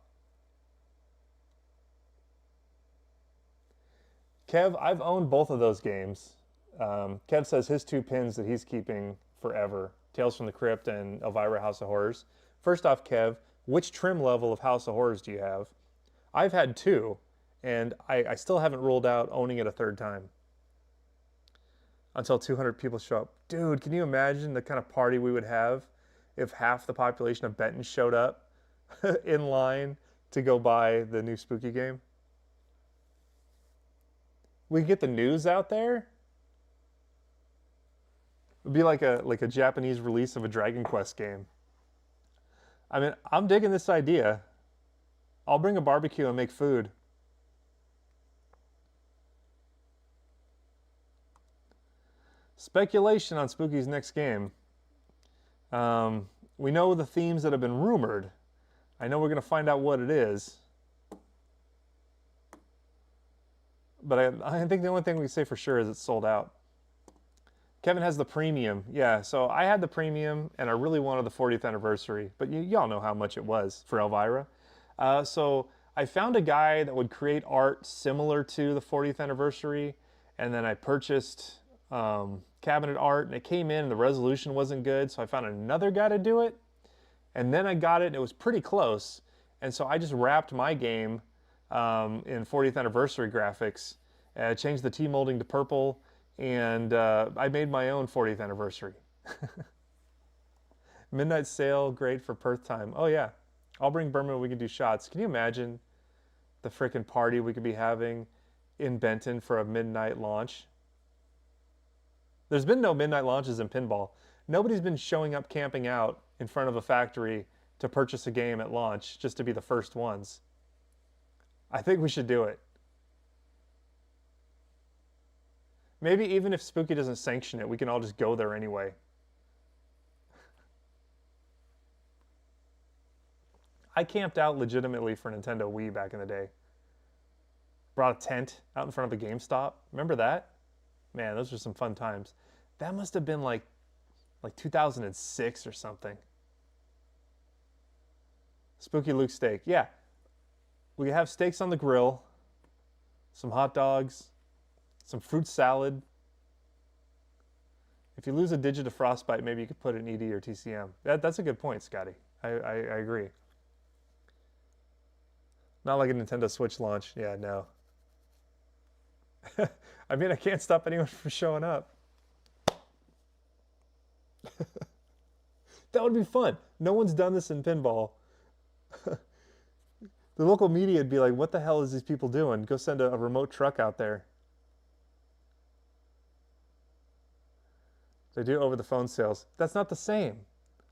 Kev, I've owned both of those games. Kev says his 2 pins that he's keeping forever, Tales from the Crypt and Elvira House of Horrors. First off, Kev, which trim level of House of Horrors do you have? I've had 2, and I still haven't ruled out owning it a 3rd time. Until 200 people show up. Dude, can you imagine the kind of party we would have if half the population of Benton showed up in line to go buy the new Spooky game? We could get the news out there. It'd be like a Japanese release of a Dragon Quest game. I mean, I'm digging this idea. I'll bring a barbecue and make food. Speculation on Spooky's next game. We know the themes that have been rumored. I know we're going to find out what it is. But I think the only thing we can say for sure is it's sold out. Kevin has the premium. Yeah, so I had the premium, and I really wanted the 40th anniversary. But y'all know how much it was for Elvira. So I found a guy that would create art similar to the 40th anniversary, and then I purchased cabinet art, and it came in, and the resolution wasn't good, so I found another guy to do it, and then I got it, and it was pretty close, and so I just wrapped my game in 40th anniversary graphics, changed the T-molding to purple, and I made my own 40th anniversary. Midnight sale, great for Perth time. Oh yeah, I'll bring Berman, we can do shots. Can you imagine the frickin' party we could be having in Benton for a midnight launch? There's been no midnight launches in pinball. Nobody's been showing up camping out in front of a factory to purchase a game at launch just to be the first ones. I think we should do it. Maybe even if Spooky doesn't sanction it, we can all just go there anyway. I camped out legitimately for Nintendo Wii back in the day. Brought a tent out in front of a GameStop. Remember that? Man, those were some fun times. That must have been like 2006 or something. Spooky Luke steak. Yeah. We have steaks on the grill, some hot dogs, some fruit salad. If you lose a digit of frostbite, maybe you could put an ED or TCM. That's a good point, Scotty. I agree. Not like a Nintendo Switch launch. Yeah, no. I mean, I can't stop anyone from showing up. That would be fun. No one's done this in pinball. The local media would be like, what the hell is these people doing? Go send a remote truck out there. They do over-the-phone sales. That's not the same.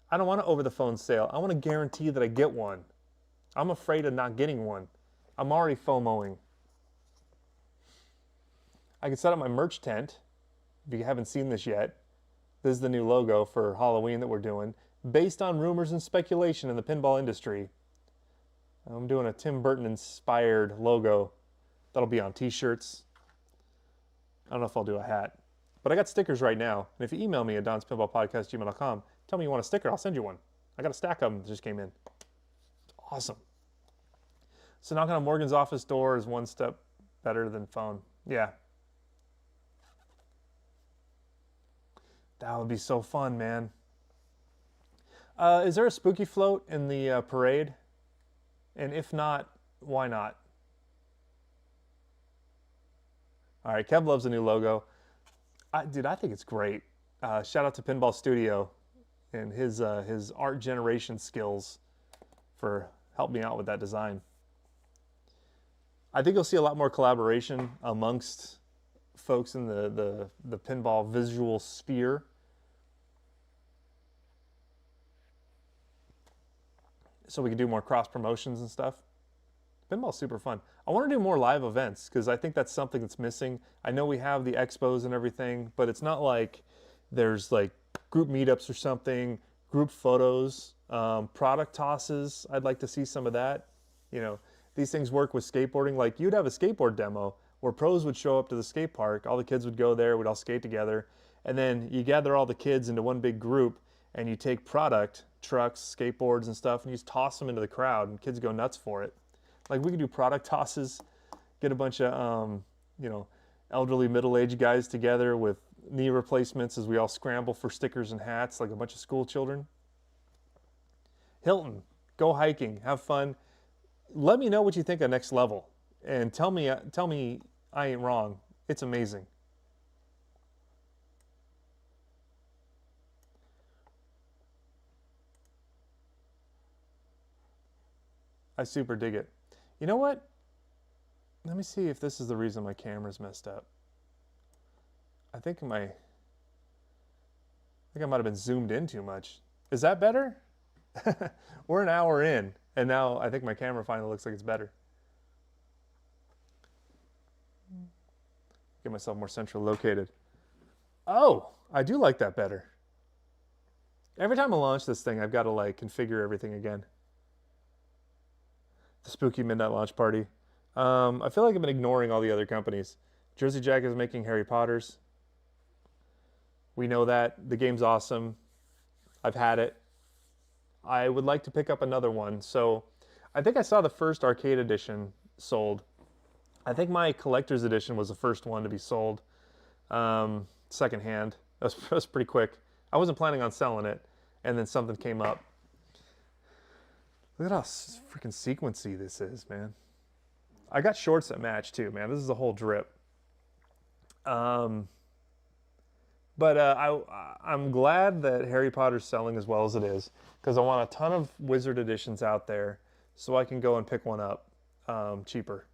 I don't want an over-the-phone sale. I want to guarantee that I get one. I'm afraid of not getting one. I'm already FOMOing. I can set up my merch tent. If you haven't seen this yet, this is the new logo for Halloween that we're doing, based on rumors and speculation in the pinball industry. I'm doing a Tim Burton inspired logo that'll be on t-shirts. I don't know if I'll do a hat, but I got stickers right now. And if you email me at donspinballpodcast@gmail.com, tell me you want a sticker, I'll send you one. I got a stack of them that just came in. It's awesome. So knocking on Morgan's office door is one step better than phone. Yeah. That would be so fun, man. Is there a spooky float in the parade? And if not, why not? All right, Kev loves the new logo. Dude, I think it's great. Shout out to Pinball Studio and his art generation skills for helping me out with that design. I think you'll see a lot more collaboration amongst folks in the pinball visual sphere. So we can do more cross promotions and stuff. Pinball's super fun. I want to do more live events because I think that's something that's missing. I know we have the expos and everything, but it's not like there's like group meetups or something, group photos, product tosses. I'd like to see some of that. You know, these things work with skateboarding. Like you'd have a skateboard demo where pros would show up to the skate park. All the kids would go there, we'd all skate together. And then you gather all the kids into one big group and you take product, trucks, skateboards and stuff, and you just toss them into the crowd and kids go nuts for it. Like we could do product tosses, get a bunch of, you know, elderly middle-aged guys together with knee replacements as we all scramble for stickers and hats like a bunch of school children. Hilton, go hiking, have fun. Let me know what you think of Next Level and tell me I ain't wrong. It's amazing. I super dig it. You know what? Let me see if this is the reason my camera's messed up. I think I might have been zoomed in too much. Is that better? We're an hour in, and now I think my camera finally looks like it's better. Get myself more centrally located. Oh, I do like that better. Every time I launch this thing, I've got to like configure everything again. The spooky midnight launch party. I feel like I've been ignoring all the other companies. Jersey Jack is making Harry Potters. We know that. The game's awesome. I've had it. I would like to pick up another one. So I think I saw the first arcade edition sold. I think my collector's edition was the first one to be sold secondhand. That was pretty quick. I wasn't planning on selling it, and then something came up. Look at how freaking sequency this is, man. I got shorts that match too, man. This is a whole drip. But I'm glad that Harry Potter's selling as well as it is, because I want a ton of Wizard editions out there so I can go and pick one up cheaper.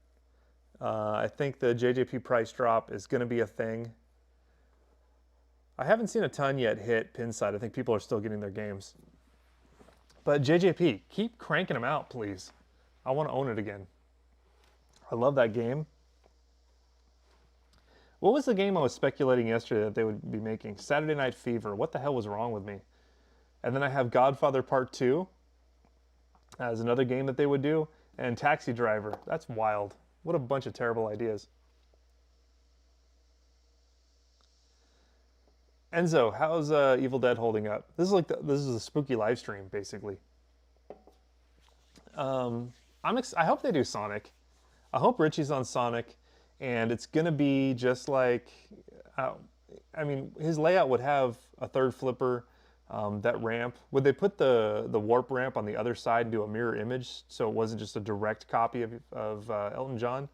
I think the JJP price drop is going to be a thing. I haven't seen a ton yet hit Pinside. I think people are still getting their games. But JJP, keep cranking them out, please. I want to own it again. I love that game. What was the game I was speculating yesterday that they would be making? Saturday Night Fever. What the hell was wrong with me? And then I have Godfather Part 2 as another game that they would do. And Taxi Driver. That's wild. What a bunch of terrible ideas. Enzo, how's Evil Dead holding up? This is like this is a spooky live stream, basically. I hope they do Sonic. I hope Richie's on Sonic, and it's gonna be just like, I mean, his layout would have a third flipper, that ramp. Would they put the warp ramp on the other side and do a mirror image so it wasn't just a direct copy of Elton John?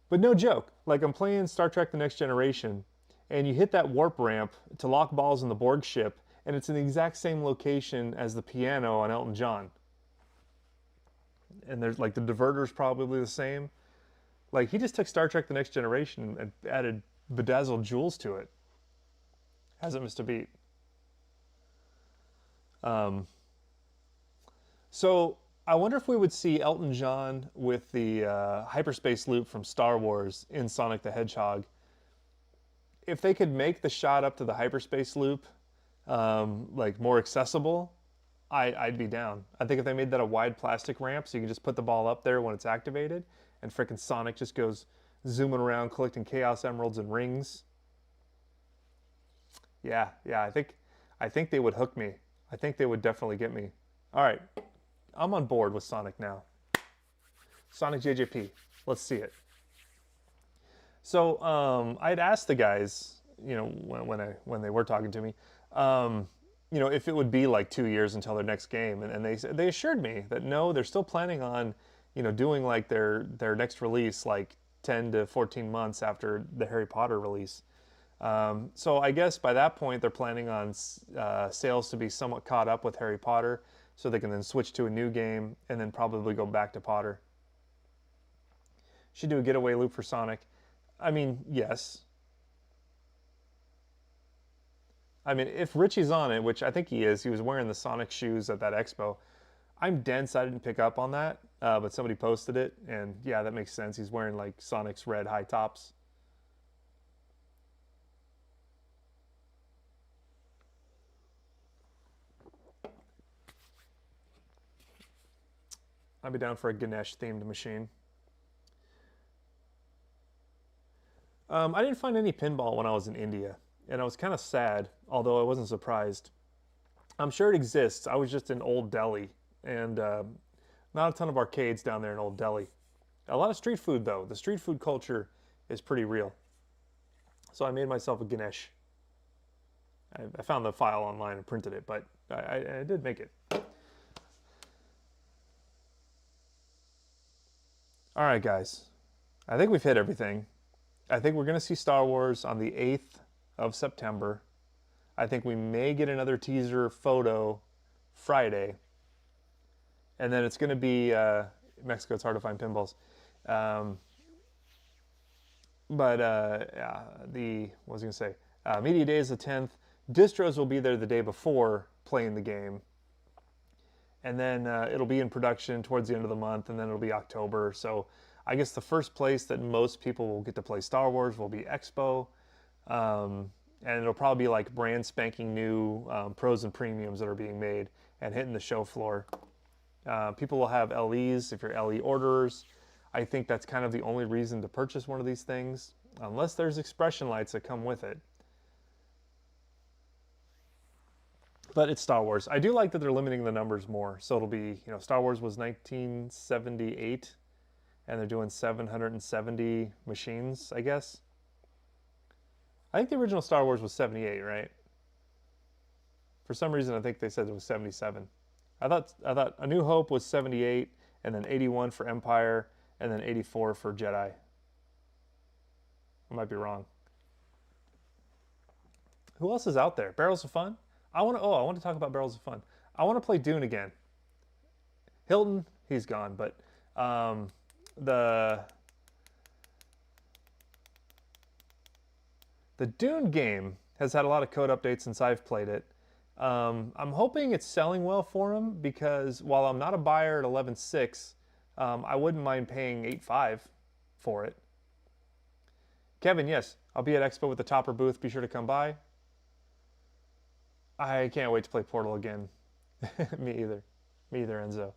But no joke, like I'm playing Star Trek The Next Generation, and you hit that warp ramp to lock balls in the Borg ship, and it's in the exact same location as the piano on Elton John. And there's like the diverter's probably the same. Like he just took Star Trek The Next Generation and added bedazzled jewels to it. Hasn't missed a beat. So I wonder if we would see Elton John with the hyperspace loop from Star Wars in Sonic the Hedgehog. If they could make the shot up to the hyperspace loop like more accessible, I'd be down. I think if they made that a wide plastic ramp so you can just put the ball up there when it's activated, and frickin' Sonic just goes zooming around collecting Chaos Emeralds and rings. Yeah, I think they would hook me. I think they would definitely get me. All right, I'm on board with Sonic now. Sonic JJP, let's see it. So I'd asked the guys, you know, when they were talking to me, you know, if it would be like 2 years until their next game, and they assured me that no, they're still planning on, you know, doing like their next release like 10 to 14 months after the Harry Potter release. So I guess by that point they're planning on sales to be somewhat caught up with Harry Potter, so they can then switch to a new game and then probably go back to Potter. Should do a getaway loop for Sonic. I mean, yes. I mean, if Richie's on it, which I think he is, he was wearing the Sonic shoes at that expo. I'm dense, I didn't pick up on that, but somebody posted it, and yeah, that makes sense. He's wearing like Sonic's red high tops. I'd be down for a Ganesh-themed machine. I didn't find any pinball when I was in India, and I was kind of sad, although I wasn't surprised. I'm sure it exists. I was just in Old Delhi, and not a ton of arcades down there in Old Delhi. A lot of street food, though. The street food culture is pretty real. So I made myself a Ganesh. I found the file online and printed it, but I did make it. All right, guys. I think we've hit everything. I think we're going to see Star Wars on the 8th of September. I think we may get another teaser photo Friday. And then it's going to be Mexico. It's hard to find pinballs. Yeah, what was I going to say? Media Day is the 10th. Distros will be there the day before playing the game. And then it'll be in production towards the end of the month, and then it'll be October. So I guess the first place that most people will get to play Star Wars will be Expo. And it'll probably be like brand spanking new pros and premiums that are being made and hitting the show floor. People will have LEs if you're LE orderers. I think that's kind of the only reason to purchase one of these things, unless there's expression lights that come with it. But it's Star Wars. I do like that they're limiting the numbers more. So it'll be, Star Wars was 1978, and they're doing 770 machines, I guess. I think the original Star Wars was 78, right? For some reason, I think they said it was 77. I thought A New Hope was 78, and then 81 for Empire, and then 84 for Jedi. I might be wrong. Who else is out there? Barrels of Fun? I want to talk about Barrels of Fun. I want to play Dune again. Hilton, he's gone, but the Dune game has had a lot of code updates since I've played it. I'm hoping it's selling well for him, because while I'm not a buyer at 11.6, I wouldn't mind paying 8.5 for it. Kevin, yes, I'll be at Expo with the Topper booth. Be sure to come by. I can't wait to play Portal again. Me either, Enzo.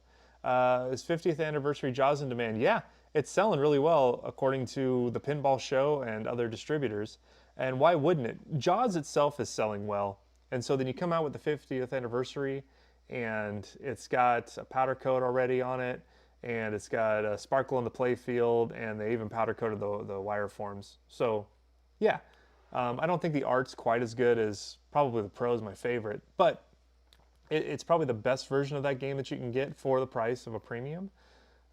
Is 50th anniversary Jaws in demand? Yeah, it's selling really well according to the Pinball Show and other distributors. And why wouldn't it? Jaws itself is selling well. And so then you come out with the 50th anniversary, and it's got a powder coat already on it, and it's got a sparkle in the play field, and they even powder coated the wire forms. So yeah, I don't think the art's quite as good as probably the Pro is my favorite, but it's probably the best version of that game that you can get for the price of a premium.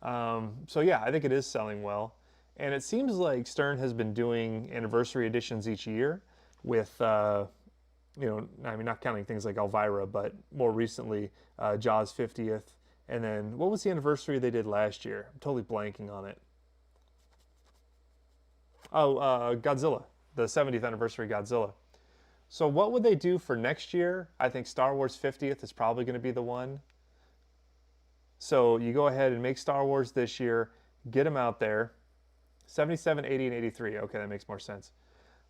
So yeah, I think it is selling well. And it seems like Stern has been doing anniversary editions each year with, not counting things like Elvira, but more recently, Jaws 50th. And then, what was the anniversary they did last year? I'm totally blanking on it. Oh, Godzilla, the 70th anniversary Godzilla. So what would they do for next year? I think Star Wars 50th is probably going to be the one. So you go ahead and make Star Wars this year, get them out there. 77, 80, and 83. Okay, that makes more sense.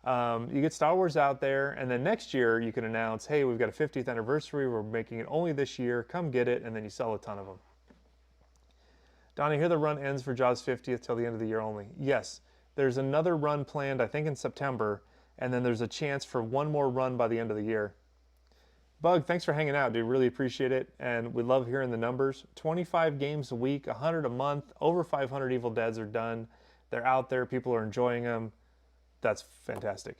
You get Star Wars out there, and then next year you can announce, hey, we've got a 50th anniversary, we're making it only this year, come get it, and then you sell a ton of them. Donnie, here the run ends for Jaws 50th till the end of the year only. Yes, there's another run planned, I think in September, and then there's a chance for one more run by the end of the year. Bug, thanks for hanging out, dude. Really appreciate it, and we love hearing the numbers. 25 games a week, 100 a month, over 500 Evil Deads are done. They're out there, people are enjoying them. That's fantastic.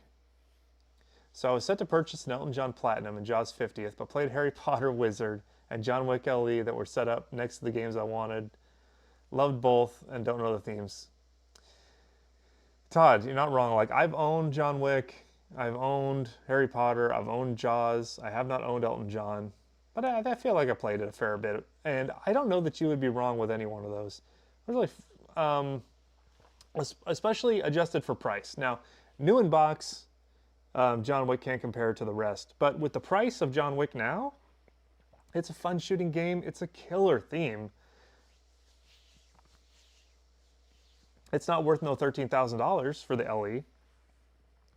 So I was set to purchase an Elton John Platinum and Jaws 50th, but played Harry Potter Wizard and John Wick LE that were set up next to the games I wanted. Loved both and don't know the themes. Todd, you're not wrong. Like, I've owned John Wick, I've owned Harry Potter, I've owned Jaws. I have not owned Elton John, but I feel like I played it a fair bit. And I don't know that you would be wrong with any one of those. Really, especially adjusted for price. Now, new in box, John Wick can't compare to the rest. But with the price of John Wick now, it's a fun shooting game. It's a killer theme. It's not worth no $13,000 for the LE.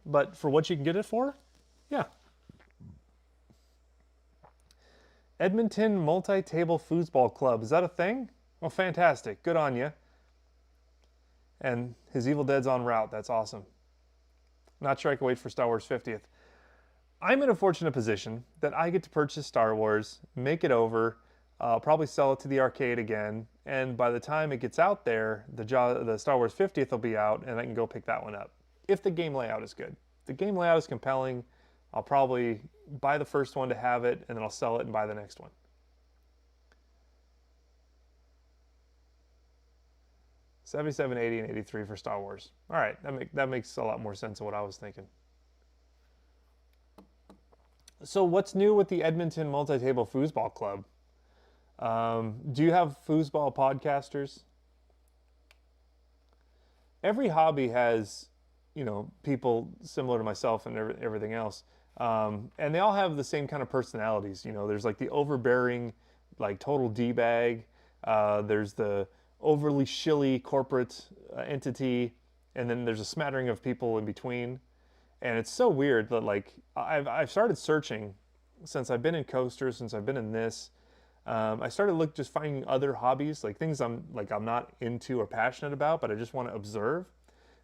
But for what you can get it for, yeah. Edmonton Multi-Table Foosball Club. Is that a thing? Well, fantastic. Good on you. And his Evil Dead's en route. That's awesome. Not sure I can wait for Star Wars 50th. I'm in a fortunate position that I get to purchase Star Wars, make it over, probably sell it to the arcade again, and by the time it gets out there, the Star Wars 50th will be out, and I can go pick that one up. If the game layout is good. If the game layout is compelling, I'll probably buy the first one to have it, and then I'll sell it and buy the next one. 77, 80, and 83 for Star Wars. All right, that makes a lot more sense of what I was thinking. So what's new with the Edmonton Multi-Table Foosball Club? Do you have foosball podcasters? Every hobby has, people similar to myself and everything else. And they all have the same kind of personalities. There's like the overbearing, like total D-bag. There's the overly shilly corporate entity, and then there's a smattering of people in between. And it's so weird that like I've started searching since I've been in coasters, since I've been in this. I started just finding other hobbies, like things I'm not into or passionate about, but I just want to observe.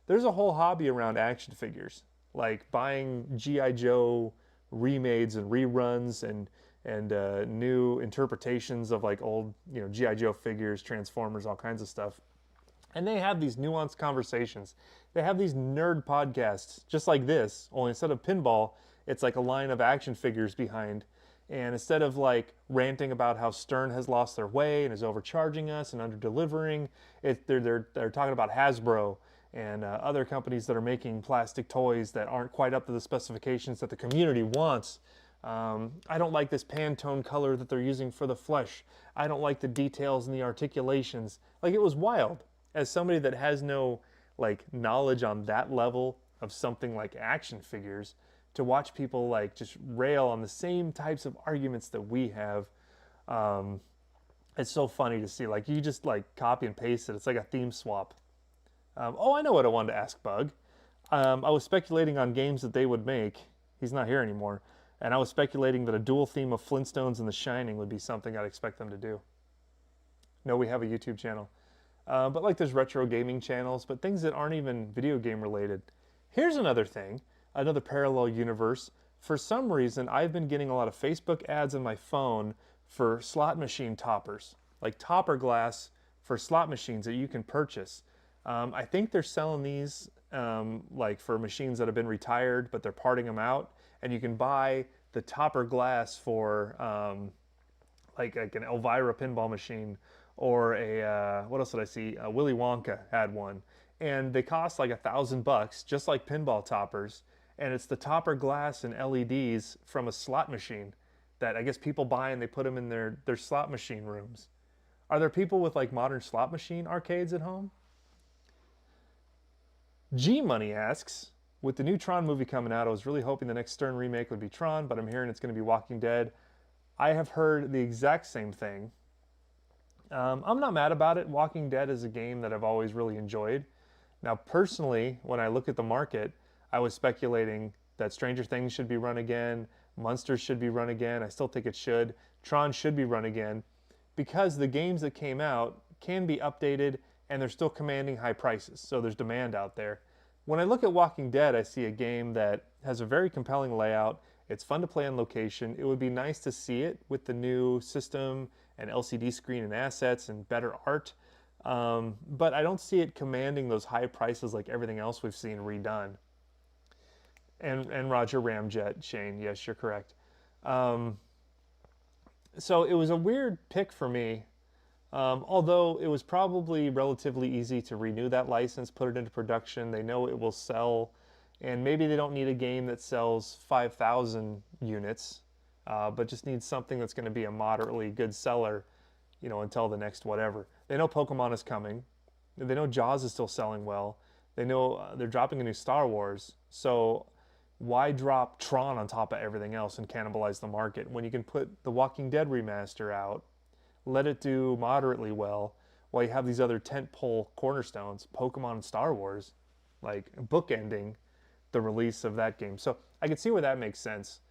There's a whole hobby around action figures, like buying GI Joe remakes and reruns and new interpretations of like old GI Joe figures, Transformers, all kinds of stuff. And they have these nuanced conversations. They have these nerd podcasts, just like this, only instead of pinball, it's like a line of action figures behind. And instead of like ranting about how Stern has lost their way and is overcharging us and under delivering, they're talking about Hasbro and other companies that are making plastic toys that aren't quite up to the specifications that the community wants. I don't like this Pantone color that they're using for the flesh. I don't like the details and the articulations. Like, it was wild. As somebody that has no like knowledge on that level of something like action figures, to watch people like just rail on the same types of arguments that we have, it's so funny to see. Like, you just like copy and paste it. It's like a theme swap. Oh, I know what I wanted to ask Bug. I was speculating on games that they would make. He's not here anymore. And I was speculating that a dual theme of Flintstones and The Shining would be something I'd expect them to do. No, we have a YouTube channel. But like there's retro gaming channels, but things that aren't even video game related. Here's another thing, another parallel universe. For some reason, I've been getting a lot of Facebook ads on my phone for slot machine toppers, like topper glass for slot machines that you can purchase. I think they're selling these like for machines that have been retired, but they're parting them out, and you can buy the topper glass for like an Elvira pinball machine, or a what else did I see? Willy Wonka had one, and they cost like $1,000, just like pinball toppers. And it's the topper glass and LEDs from a slot machine that I guess people buy and they put them in their slot machine rooms. Are there people with like modern slot machine arcades at home? G Money asks, with the new Tron movie coming out, I was really hoping the next Stern remake would be Tron, but I'm hearing it's going to be Walking Dead. I have heard the exact same thing. I'm not mad about it. Walking Dead is a game that I've always really enjoyed. Now, personally, when I look at the market, I was speculating that Stranger Things should be run again, Monsters should be run again. I still think it should. Tron should be run again, because the games that came out can be updated and they're still commanding high prices. So there's demand out there. When I look at Walking Dead, I see a game that has a very compelling layout. It's fun to play on location. It would be nice to see it with the new system and LCD screen and assets and better art. But I don't see it commanding those high prices like everything else we've seen redone. And Roger Ramjet, Shane, yes, you're correct. So it was a weird pick for me, although it was probably relatively easy to renew that license, put it into production. They know it will sell, and maybe they don't need a game that sells 5,000 units, but just needs something that's going to be a moderately good seller, until the next whatever. They know Pokemon is coming. They know Jaws is still selling well. They know they're dropping a new Star Wars. So why drop Tron on top of everything else and cannibalize the market when you can put the Walking Dead remaster out, let it do moderately well, while you have these other tentpole cornerstones, Pokemon and Star Wars, like bookending the release of that game. So I can see where that makes sense.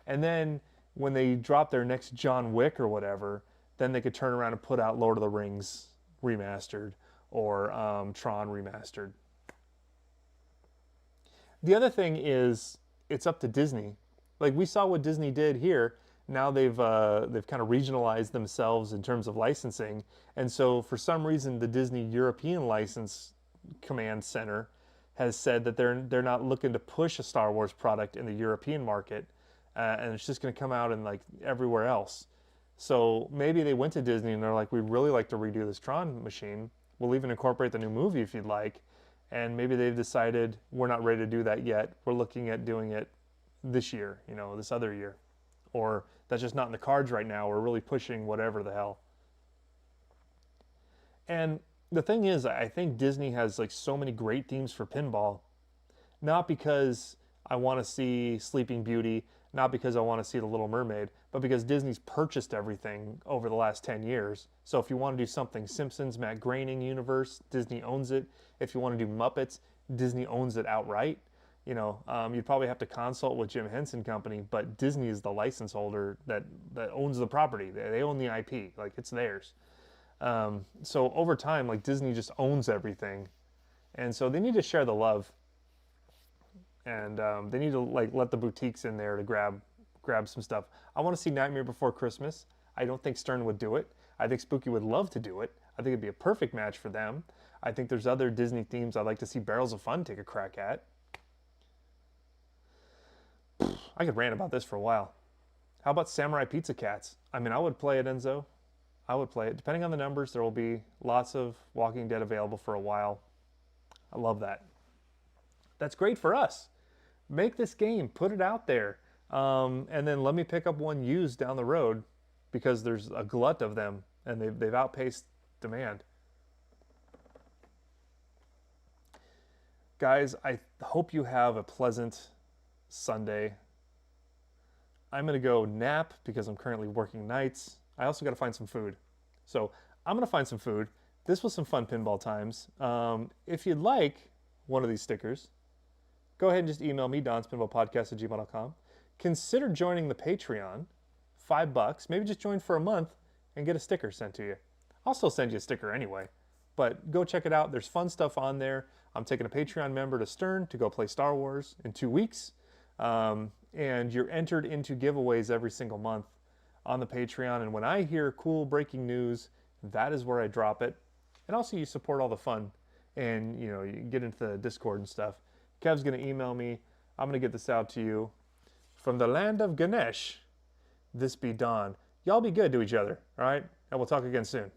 And then when they drop their next John Wick or whatever, then they could turn around and put out Lord of the Rings remastered, or Tron remastered. The other thing is, it's up to Disney. Like, we saw what Disney did here. Now they've kind of regionalized themselves in terms of licensing, and so for some reason the Disney European License Command Center has said that they're not looking to push a Star Wars product in the European market, and it's just going to come out in like everywhere else. So maybe they went to Disney and they're like, we'd really like to redo this Tron machine. We'll even incorporate the new movie if you'd like. And maybe they've decided we're not ready to do that yet. We're looking at doing it this year, this other year. Or that's just not in the cards right now. We're really pushing whatever the hell. And the thing is, I think Disney has like so many great themes for pinball, not because I want to see Sleeping Beauty, not because I want to see The Little Mermaid, but because Disney's purchased everything over the last 10 years. So if you want to do something Simpsons, Matt Groening universe, Disney owns it. If you want to do Muppets, Disney owns it outright. You'd probably have to consult with Jim Henson Company, but Disney is the license holder that owns the property. They own the IP, like it's theirs. So over time, like Disney just owns everything, and so they need to share the love, and they need to like let the boutiques in there to grab some stuff. I want to see Nightmare Before Christmas. I don't think Stern would do it. I think Spooky would love to do it. I think it'd be a perfect match for them. I think there's other Disney themes I'd like to see Barrels of Fun take a crack at. I could rant about this for a while. How about Samurai Pizza Cats? I mean, I would play it, Enzo. I would play it. Depending on the numbers, there will be lots of Walking Dead available for a while. I love that. That's great for us. Make this game, put it out there, and then let me pick up one used down the road because there's a glut of them and they've outpaced demand. Guys, I hope you have a pleasant Sunday. I'm going to go nap because I'm currently working nights. I also got to find some food. So I'm going to find some food. This was some fun pinball times. If you'd like one of these stickers, go ahead and just email me, donspinballpodcast@gmail.com. Consider joining the Patreon, $5. Maybe just join for a month and get a sticker sent to you. I'll still send you a sticker anyway, but go check it out. There's fun stuff on there. I'm taking a Patreon member to Stern to go play Star Wars in 2 weeks. And you're entered into giveaways every single month on the Patreon. And when I hear cool breaking news, that is where I drop it. And also you support all the fun and you get into the Discord and stuff. Kev's going to email me. I'm going to get this out to you. From the land of Ganesh, this be Don. Y'all be good to each other, all right? And we'll talk again soon.